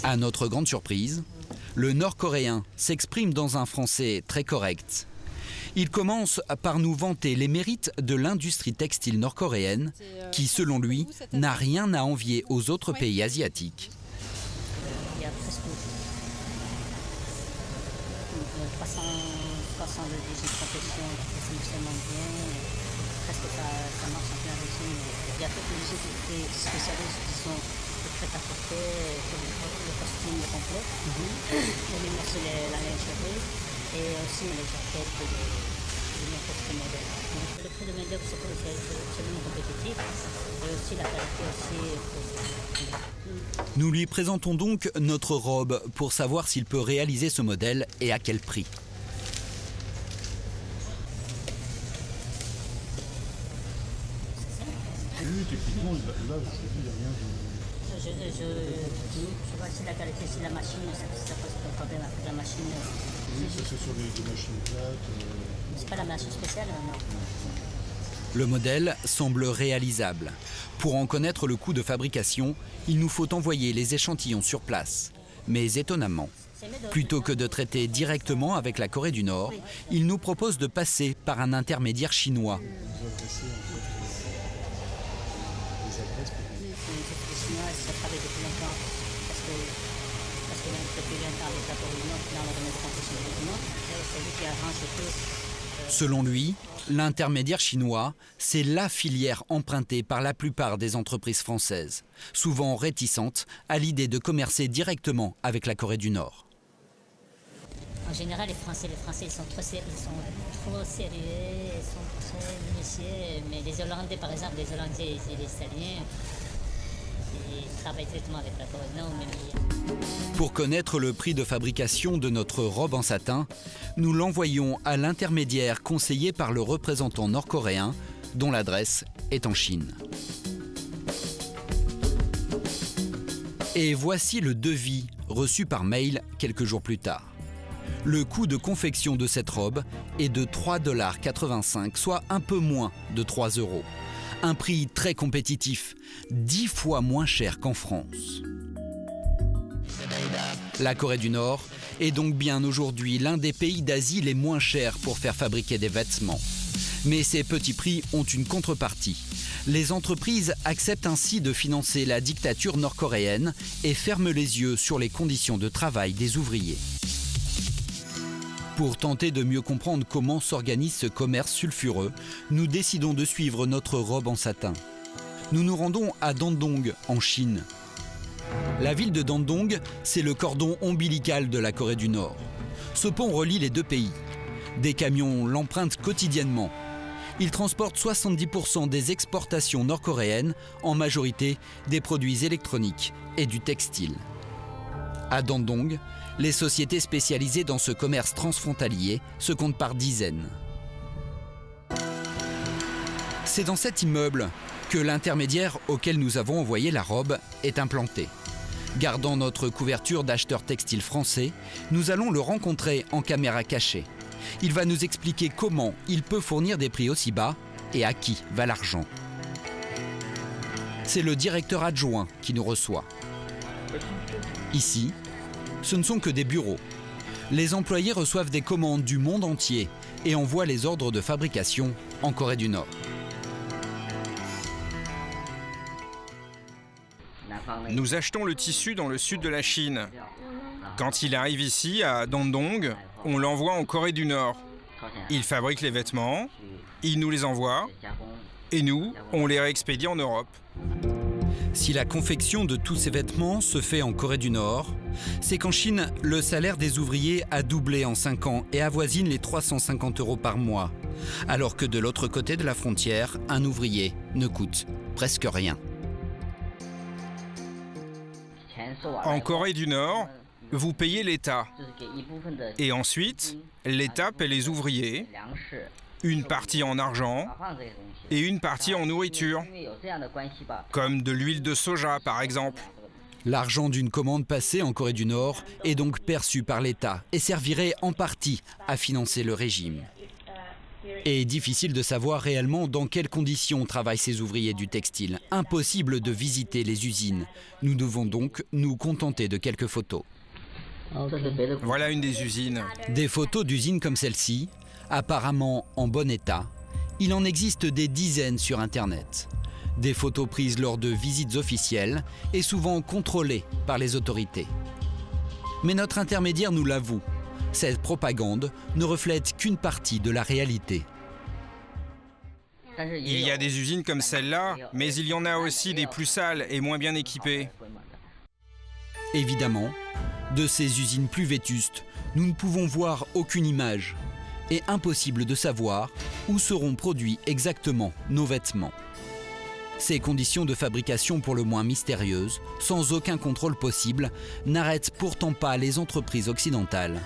À notre grande surprise, le Nord-Coréen s'exprime dans un français très correct. Il commence par nous vanter les mérites de l'industrie textile nord-coréenne qui, selon lui, n'a rien à envier aux autres pays asiatiques. Il y a presque 300 de confection, ça fonctionne bien, presque ça marche en plein régime. Il y a quelques usines spécialistes qui sont prêtes à porter, le costume complet, les morceaux, la lingerie et aussi les jaquettes de n'importe quel modèle. Le prix de main-d'œuvre c'est absolument compétitif et aussi la qualité aussi. Nous lui présentons donc notre robe pour savoir s'il peut réaliser ce modèle et à quel prix. Oui, techniquement, là, je dis, il n'y a rien de... Je vois si la qualité, si la machine, ça pose pas problème avec la machine. Oui, ça c'est sur des machines plates. C'est pas la machine spéciale, non. Le modèle semble réalisable. Pour en connaître le coût de fabrication, il nous faut envoyer les échantillons sur place. Mais étonnamment, plutôt que de traiter directement avec la Corée du Nord, il nous propose de passer par un intermédiaire chinois. Selon lui, l'intermédiaire chinois, c'est la filière empruntée par la plupart des entreprises françaises, souvent réticentes à l'idée de commercer directement avec la Corée du Nord. En général, les Français ils sont trop sérieux, ils sont très initiés, mais les Hollandais, par exemple, les Hollandais et les Italiens, ils travaillent directement avec la Corée du Nord. Pour connaître le prix de fabrication de notre robe en satin, nous l'envoyons à l'intermédiaire conseillé par le représentant nord-coréen, dont l'adresse est en Chine. Et voici le devis reçu par mail quelques jours plus tard. Le coût de confection de cette robe est de 3,85 $, soit un peu moins de 3 €. Un prix très compétitif, 10 fois moins cher qu'en France. La Corée du Nord est donc bien aujourd'hui l'un des pays d'Asie les moins chers pour faire fabriquer des vêtements. Mais ces petits prix ont une contrepartie. Les entreprises acceptent ainsi de financer la dictature nord-coréenne et ferment les yeux sur les conditions de travail des ouvriers. Pour tenter de mieux comprendre comment s'organise ce commerce sulfureux, nous décidons de suivre notre robe en satin. Nous nous rendons à Dandong, en Chine. La ville de Dandong, c'est le cordon ombilical de la Corée du Nord. Ce pont relie les deux pays. Des camions l'empruntent quotidiennement. Ils transportent 70% des exportations nord-coréennes, en majorité des produits électroniques et du textile. À Dandong, les sociétés spécialisées dans ce commerce transfrontalier se comptent par dizaines. C'est dans cet immeuble que l'intermédiaire auquel nous avons envoyé la robe est implanté. Gardant notre couverture d'acheteurs textiles français, nous allons le rencontrer en caméra cachée. Il va nous expliquer comment il peut fournir des prix aussi bas et à qui va l'argent. C'est le directeur adjoint qui nous reçoit. Ici, ce ne sont que des bureaux. Les employés reçoivent des commandes du monde entier et envoient les ordres de fabrication en Corée du Nord. Nous achetons le tissu dans le sud de la Chine. Quand il arrive ici, à Dandong, on l'envoie en Corée du Nord. Ils fabriquent les vêtements, ils nous les envoient, et nous, on les réexpédie en Europe. Si la confection de tous ces vêtements se fait en Corée du Nord, c'est qu'en Chine, le salaire des ouvriers a doublé en 5 ans et avoisine les 350 € par mois. Alors que de l'autre côté de la frontière, un ouvrier ne coûte presque rien. En Corée du Nord, vous payez l'État. Et ensuite, l'État paie les ouvriers, une partie en argent et une partie en nourriture, comme de l'huile de soja par exemple. L'argent d'une commande passée en Corée du Nord est donc perçu par l'État et servirait en partie à financer le régime. Et difficile de savoir réellement dans quelles conditions travaillent ces ouvriers du textile. Impossible de visiter les usines. Nous devons donc nous contenter de quelques photos. Voilà une des usines. Des photos d'usines comme celle-ci, apparemment en bon état. Il en existe des dizaines sur Internet. Des photos prises lors de visites officielles et souvent contrôlées par les autorités. Mais notre intermédiaire nous l'avoue, cette propagande ne reflète qu'une partie de la réalité. Il y a des usines comme celle-là, mais il y en a aussi des plus sales et moins bien équipées. Évidemment, de ces usines plus vétustes, nous ne pouvons voir aucune image et impossible de savoir où seront produits exactement nos vêtements. Ces conditions de fabrication pour le moins mystérieuses, sans aucun contrôle possible, n'arrêtent pourtant pas les entreprises occidentales